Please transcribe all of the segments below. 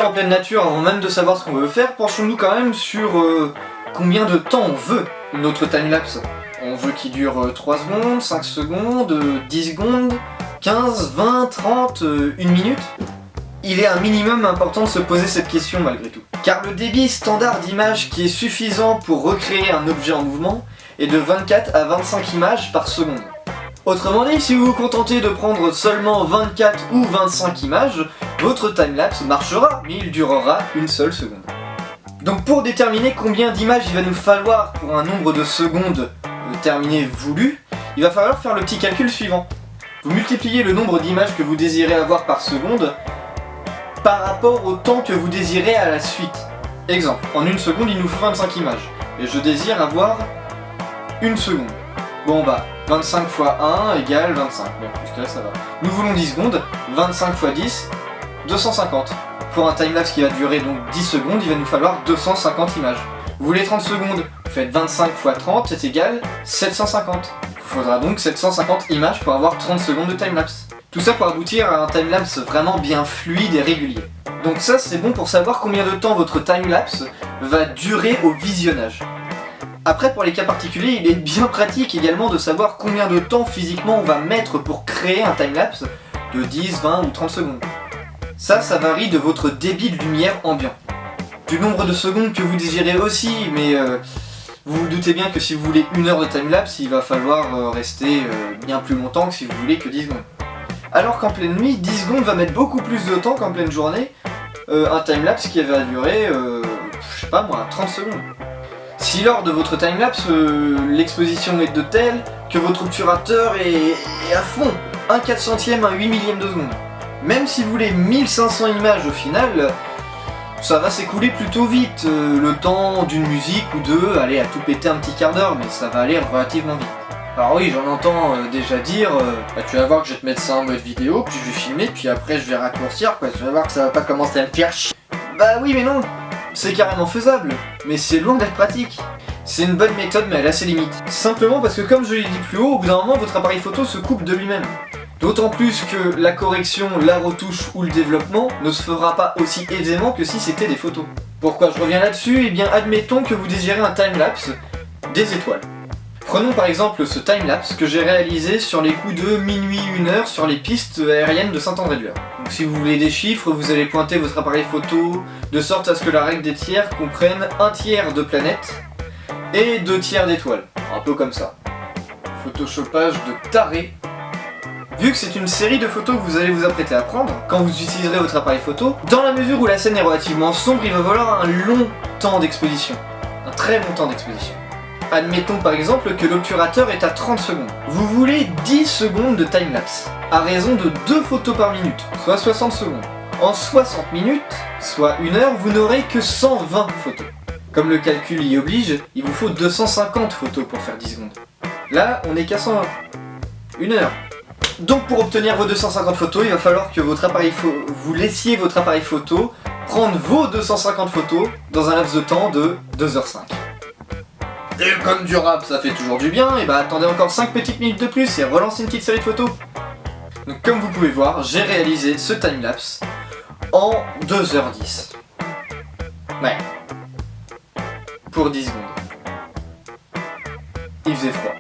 en pleine nature, avant même de savoir ce qu'on veut faire, penchons-nous quand même sur combien de temps on veut notre timelapse. On veut qu'il dure 3 secondes, 5 secondes, 10 secondes, 15, 20, 30, 1 minute. Il est un minimum important de se poser cette question malgré tout. Car le débit standard d'image qui est suffisant pour recréer un objet en mouvement est de 24 à 25 images par seconde. Autrement dit, si vous vous contentez de prendre seulement 24 ou 25 images, votre timelapse marchera, mais il durera une seule seconde. Donc pour déterminer combien d'images il va nous falloir pour un nombre de secondes terminé voulu, il va falloir faire le petit calcul suivant. Vous multipliez le nombre d'images que vous désirez avoir par seconde par rapport au temps que vous désirez à la suite. Exemple, en une seconde il nous faut 25 images, et je désire avoir une seconde. Bon bah, 25 x 1 égale 25, bon jusqu'à là ça va. Nous voulons 10 secondes, 25 x 10, 250. Pour un timelapse qui va durer donc 10 secondes, il va nous falloir 250 images. Vous voulez 30 secondes, vous faites 25 x 30, c'est égal 750. Il vous faudra donc 750 images pour avoir 30 secondes de timelapse. Tout ça pour aboutir à un timelapse vraiment bien fluide et régulier. Donc ça c'est bon pour savoir combien de temps votre timelapse va durer au visionnage. Après pour les cas particuliers, il est bien pratique également de savoir combien de temps physiquement on va mettre pour créer un timelapse de 10, 20 ou 30 secondes. Ça varie de votre débit de lumière ambiant. Du nombre de secondes que vous désirez aussi, mais vous vous doutez bien que si vous voulez 1 heure de timelapse, il va falloir rester bien plus longtemps que si vous voulez que 10 secondes. Alors qu'en pleine nuit, 10 secondes va mettre beaucoup plus de temps qu'en pleine journée, un timelapse qui va durer, je sais pas moi, 30 secondes. Si lors de votre timelapse, l'exposition est de telle que votre obturateur est à fond, 1/400e, 1/8 millième de seconde. Même si vous voulez 1500 images au final, ça va s'écouler plutôt vite, le temps d'une musique ou deux, allez à tout péter un petit quart d'heure, mais ça va aller relativement vite. Alors oui, j'en entends déjà dire, bah, tu vas voir que je vais te mettre ça en mode vidéo, puis je vais filmer, puis après je vais raccourcir, quoi, tu vas voir que ça va pas commencer à me faire chier. Bah oui mais non, c'est carrément faisable, mais c'est loin d'être pratique. C'est une bonne méthode mais elle a ses limites. Simplement parce que comme je l'ai dit plus haut, au bout d'un moment votre appareil photo se coupe de lui-même. D'autant plus que la correction, la retouche ou le développement ne se fera pas aussi aisément que si c'était des photos. Pourquoi je reviens là-dessus? Eh bien admettons que vous désirez un timelapse des étoiles. Prenons par exemple ce timelapse que j'ai réalisé sur les coups de minuit 1h sur les pistes aériennes de Saint-André-du-Var. Donc si vous voulez des chiffres, vous allez pointer votre appareil photo de sorte à ce que la règle des tiers comprenne 1/3 de planètes et 2/3 d'étoiles. Un peu comme ça. Photoshopage de taré. Vu que c'est une série de photos que vous allez vous apprêter à prendre, quand vous utiliserez votre appareil photo, dans la mesure où la scène est relativement sombre, il va falloir un long temps d'exposition. Un très long temps d'exposition. Admettons par exemple que l'obturateur est à 30 secondes. Vous voulez 10 secondes de timelapse, à raison de 2 photos par minute, soit 60 secondes. En 60 minutes, soit 1 heure, vous n'aurez que 120 photos. Comme le calcul y oblige, il vous faut 250 photos pour faire 10 secondes. Là, on est qu'à 120. 1 heure. Donc pour obtenir vos 250 photos, il va falloir que vous laissiez votre appareil photo prendre vos 250 photos dans un laps de temps de 2h05. Et comme du rap ça fait toujours du bien, et bah attendez encore 5 petites minutes de plus et relancez une petite série de photos. Donc comme vous pouvez voir, j'ai réalisé ce timelapse en 2h10. Ouais. Pour 10 secondes. Il faisait froid.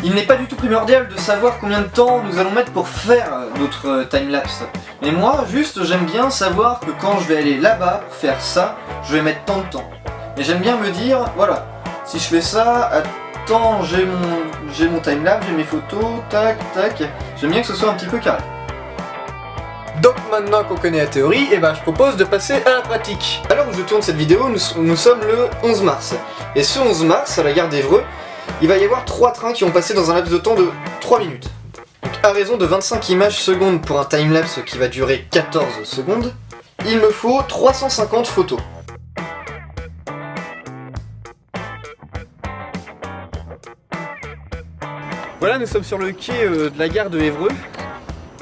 Il n'est pas du tout primordial de savoir combien de temps nous allons mettre pour faire notre timelapse. Mais moi, juste, j'aime bien savoir que quand je vais aller là-bas pour faire ça, je vais mettre tant de temps. Et j'aime bien me dire, voilà, si je fais ça, attends, j'ai mon timelapse, j'ai mes photos, tac, tac. J'aime bien que ce soit un petit peu carré. Donc maintenant qu'on connaît la théorie, eh ben, je propose de passer à la pratique. À l'heure où je tourne cette vidéo, nous sommes le 11 mars. Et ce 11 mars, à la gare d'Évreux, il va y avoir 3 trains qui ont passé dans un laps de temps de 3 minutes. Donc à raison de 25 images secondes pour un timelapse qui va durer 14 secondes, il me faut 350 photos. Voilà, nous sommes sur le quai de la gare de Évreux.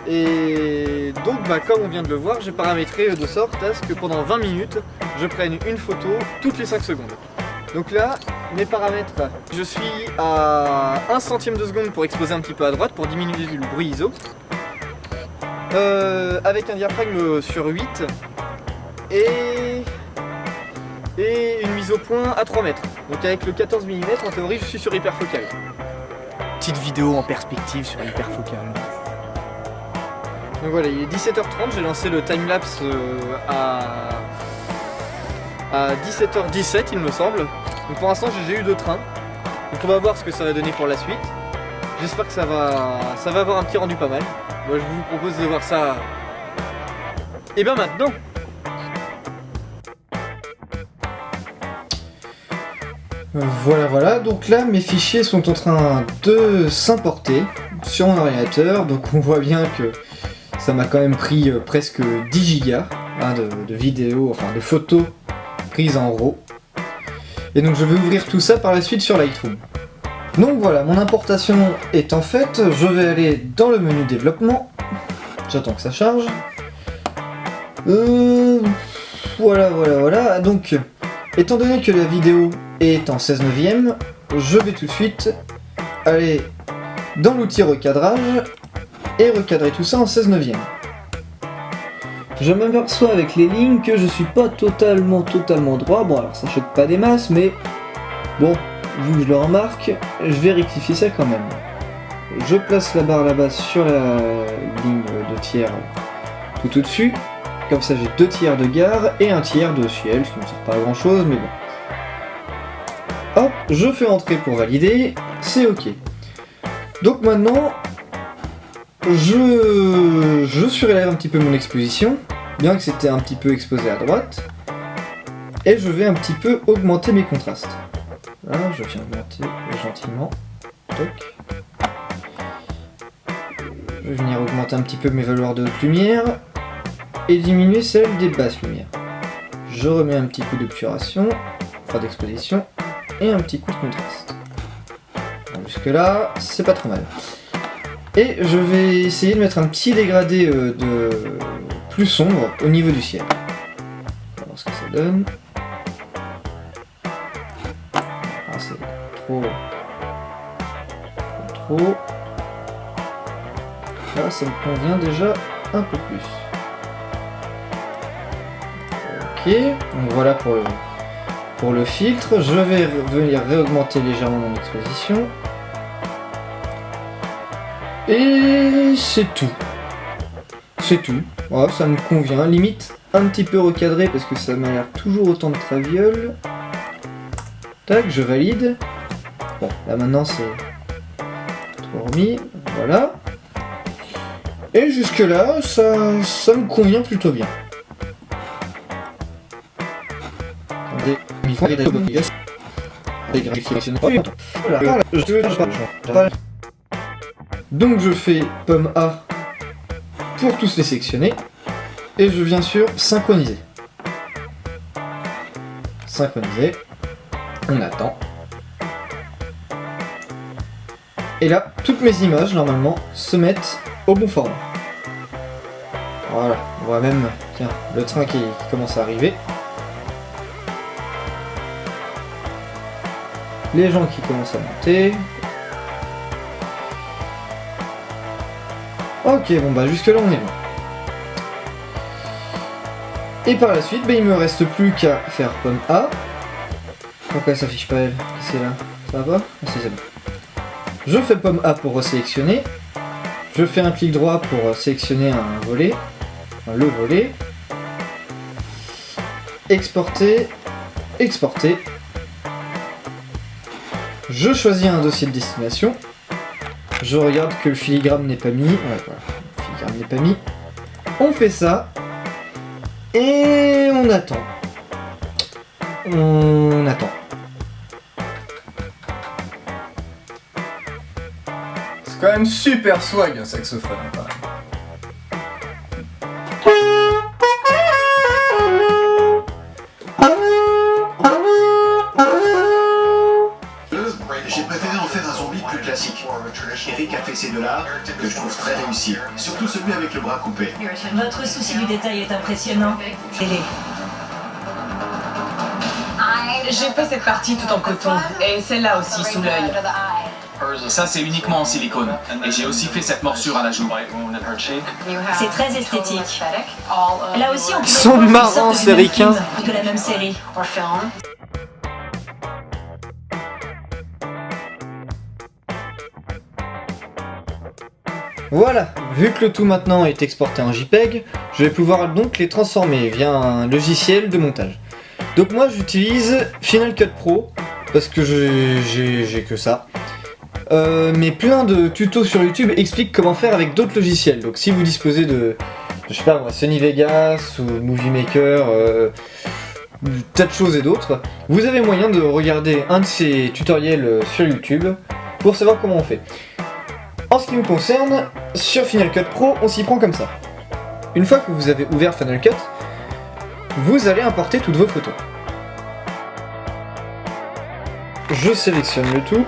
Et donc, comme on vient de le voir, j'ai paramétré de sorte à ce que pendant 20 minutes, je prenne une photo toutes les 5 secondes. Donc là, mes paramètres, je suis à 1 centième de seconde pour exposer un petit peu à droite pour diminuer le bruit ISO. avec un diaphragme sur 8 et une mise au point à 3 mètres. Donc avec le 14 mm, en théorie, je suis sur hyperfocal. Petite vidéo en perspective sur hyperfocal. Donc voilà, il est 17h30, j'ai lancé le timelapse à 17h17 il me semble. Donc pour l'instant j'ai eu 2 trains. Donc on va voir ce que ça va donner pour la suite. J'espère que ça va avoir un petit rendu pas mal. Moi je vous propose de voir ça et bien maintenant. Voilà, donc là mes fichiers sont en train de s'importer sur mon ordinateur, donc on voit bien que ça m'a quand même pris presque 10 gigas hein, de vidéos, enfin de photos prises en RAW. Et donc je vais ouvrir tout ça par la suite sur Lightroom. Donc voilà, mon importation est en faite, je vais aller dans le menu développement, j'attends que ça charge. Voilà, donc étant donné que la vidéo est en 16/9, je vais tout de suite aller dans l'outil recadrage et recadrer tout ça en 16/9. Je m'aperçois avec les lignes que je suis pas totalement droit, bon alors ça choque pas des masses, mais bon, vu que je le remarque, je vais rectifier ça quand même. Je place la barre là-bas sur la ligne de tiers tout au-dessus, comme ça j'ai 2 tiers de gare et 1 tiers de ciel, ce qui ne me sert pas à grand chose, mais bon. Hop, je fais entrer pour valider, c'est ok. Donc maintenant, je surélève un petit peu mon exposition, bien que c'était un petit peu exposé à droite, et je vais un petit peu augmenter mes contrastes. Là, je viens augmenter gentiment. Toc. Je vais venir augmenter un petit peu mes valeurs de haute lumière, et diminuer celles des basses lumières. Je remets un petit coup d'obturation, enfin d'exposition, et un petit coup de contraste. Donc jusque là, c'est pas trop mal. Et je vais essayer de mettre un petit dégradé de plus sombre au niveau du ciel. On va voir ce que ça donne. Ah, c'est trop. Là, ça me convient déjà un peu plus. Ok, donc voilà pour le filtre. Je vais venir réaugmenter légèrement mon exposition. Et c'est tout. Voilà, ça me convient. Limite un petit peu recadré parce que ça m'a l'air toujours autant de traviole. Tac, je valide. Bon, là maintenant c'est tout remis. Voilà. Et jusque là, ça me convient plutôt bien. Donc je fais pomme A pour tous les sectionner et je viens sur synchroniser. On attend. Et là, toutes mes images normalement se mettent au bon format. Voilà, on voit même, tiens, le train qui commence à arriver. Les gens qui commencent à monter. Ok, bon bah jusque là on est bon. Et par la suite, bah, il me reste plus qu'à faire pomme A. Pourquoi ça s'affiche pas elle? Qu'est-ce qu'il y a là? Ça va pas? Ah si, c'est bon. Je fais pomme A pour resélectionner. Je fais un clic droit pour sélectionner un volet. Enfin, le volet. Exporter. Je choisis un dossier de destination. Je regarde que le filigrane n'est pas mis. Ouais, voilà. Le filigrane n'est pas mis. On fait ça. Et on attend. C'est quand même super swag un saxophone. Quand même. J'ai préféré en faire un zombie plus classique. Eric a fait ces deux-là, que je trouve très réussi. Surtout celui avec le bras coupé. Votre souci du détail est impressionnant. J'ai fait cette partie tout en coton, et celle-là aussi sous l'œil. Ça, c'est uniquement en silicone. Et j'ai aussi fait cette morsure à la joue. C'est très esthétique. Là aussi, on peut Ils sont marrants, ces ricains. de la même série. Voilà, vu que le tout maintenant est exporté en JPEG, je vais pouvoir donc les transformer via un logiciel de montage. Donc moi j'utilise Final Cut Pro, parce que j'ai que ça. Mais plein de tutos sur YouTube expliquent comment faire avec d'autres logiciels. Donc si vous disposez de, je sais pas moi, Sony Vegas ou Movie Maker, tas de choses et d'autres, vous avez moyen de regarder un de ces tutoriels sur YouTube pour savoir comment on fait. En ce qui me concerne, sur Final Cut Pro, on s'y prend comme ça. Une fois que vous avez ouvert Final Cut, vous allez importer toutes vos photos. Je sélectionne le tout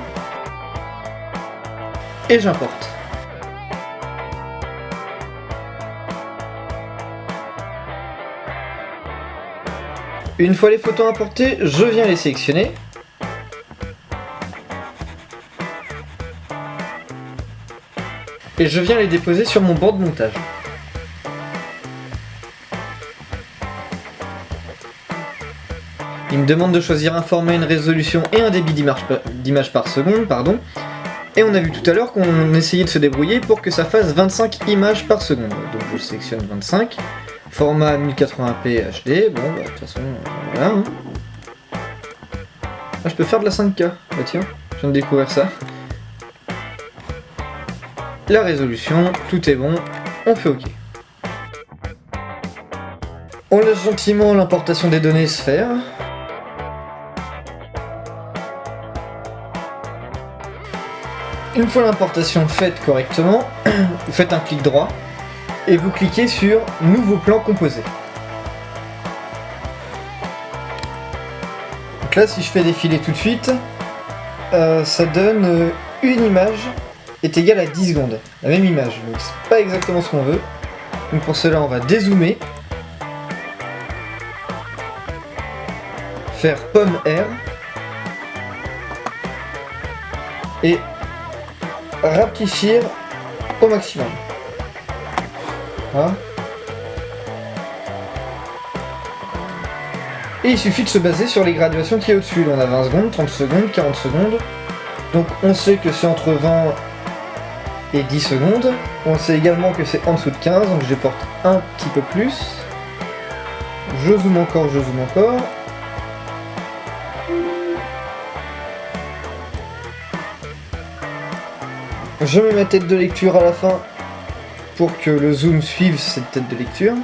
et j'importe. Une fois les photos importées, je viens les sélectionner. Et je viens les déposer sur mon banc de montage. Il me demande de choisir un format, une résolution et un débit d'image par seconde, pardon. Et on a vu tout à l'heure qu'on essayait de se débrouiller pour que ça fasse 25 images par seconde. Donc je sélectionne 25. Format 1080p HD, bon bah de toute façon, voilà. Hein. Ah, je peux faire de la 5K, bah tiens, je viens de découvrir ça. La résolution, tout est bon, on fait OK. On laisse gentiment l'importation des données se faire. Une fois l'importation faite correctement, vous faites un clic droit et vous cliquez sur Nouveau plan composé. Donc là, si je fais défiler tout de suite, ça donne une image est égale à 10 secondes, la même image, donc c'est pas exactement ce qu'on veut. Donc pour cela on va dézoomer, faire pomme R et rapetir au maximum. Voilà. Et il suffit de se baser sur les graduations qui est au-dessus. On a 20 secondes, 30 secondes, 40 secondes. Donc on sait que c'est entre 20 et 10 secondes. On sait également que c'est en dessous de 15, donc je porte un petit peu plus. Je zoome encore, je zoome encore. Je mets ma tête de lecture à la fin pour que le zoom suive cette tête de lecture.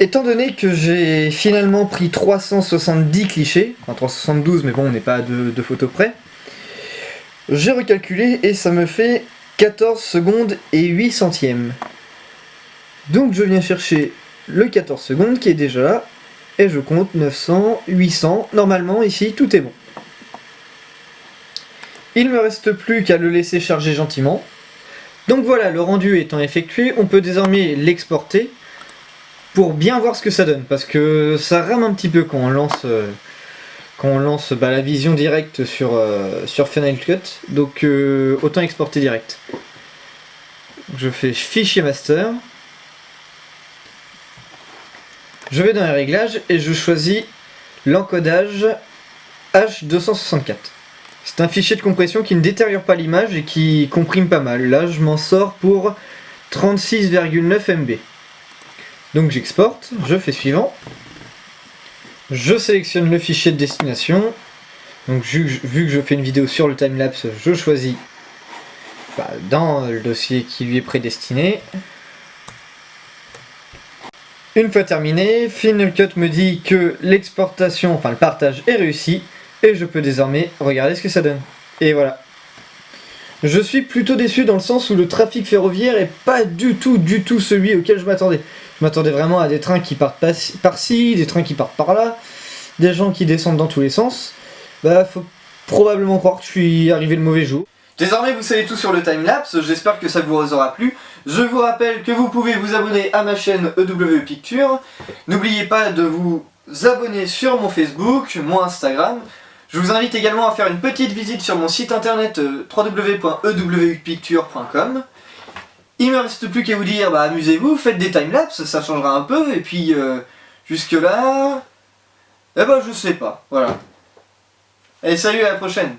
Étant donné que j'ai finalement pris 370 clichés, enfin 372 mais bon on n'est pas à deux photos près, j'ai recalculé et ça me fait 14 secondes et 8 centièmes. Donc je viens chercher le 14 secondes qui est déjà là, et je compte 900, 800, normalement ici tout est bon. Il me reste plus qu'à le laisser charger gentiment. Donc voilà, le rendu étant effectué, on peut désormais l'exporter pour bien voir ce que ça donne, parce que ça rame un petit peu quand on lance la vision directe sur Final Cut, donc autant exporter direct. Je fais fichier master, je vais dans les réglages et je choisis l'encodage H264. C'est un fichier de compression qui ne détériore pas l'image et qui comprime pas mal. Là je m'en sors pour 36,9 MB. Donc j'exporte, je fais suivant. Je sélectionne le fichier de destination. Donc vu que je fais une vidéo sur le timelapse, je choisis dans le dossier qui lui est prédestiné. Une fois terminé, Final Cut me dit que l'exportation, enfin le partage est réussi et je peux désormais regarder ce que ça donne. Et voilà. Je suis plutôt déçu dans le sens où le trafic ferroviaire est pas du tout celui auquel je m'attendais. Je m'attendais vraiment à des trains qui partent par-ci, des trains qui partent par-là, des gens qui descendent dans tous les sens. Bah faut probablement croire que je suis arrivé le mauvais jour. Désormais vous savez tout sur le timelapse, j'espère que ça vous aura plu. Je vous rappelle que vous pouvez vous abonner à ma chaîne EW Picture. N'oubliez pas de vous abonner sur mon Facebook, mon Instagram. Je vous invite également à faire une petite visite sur mon site internet www.ewpicture.com. Il me reste plus qu'à vous dire, bah amusez-vous, faites des timelapses, ça changera un peu, et puis jusque là... Eh ben je sais pas, voilà. Allez salut, à la prochaine.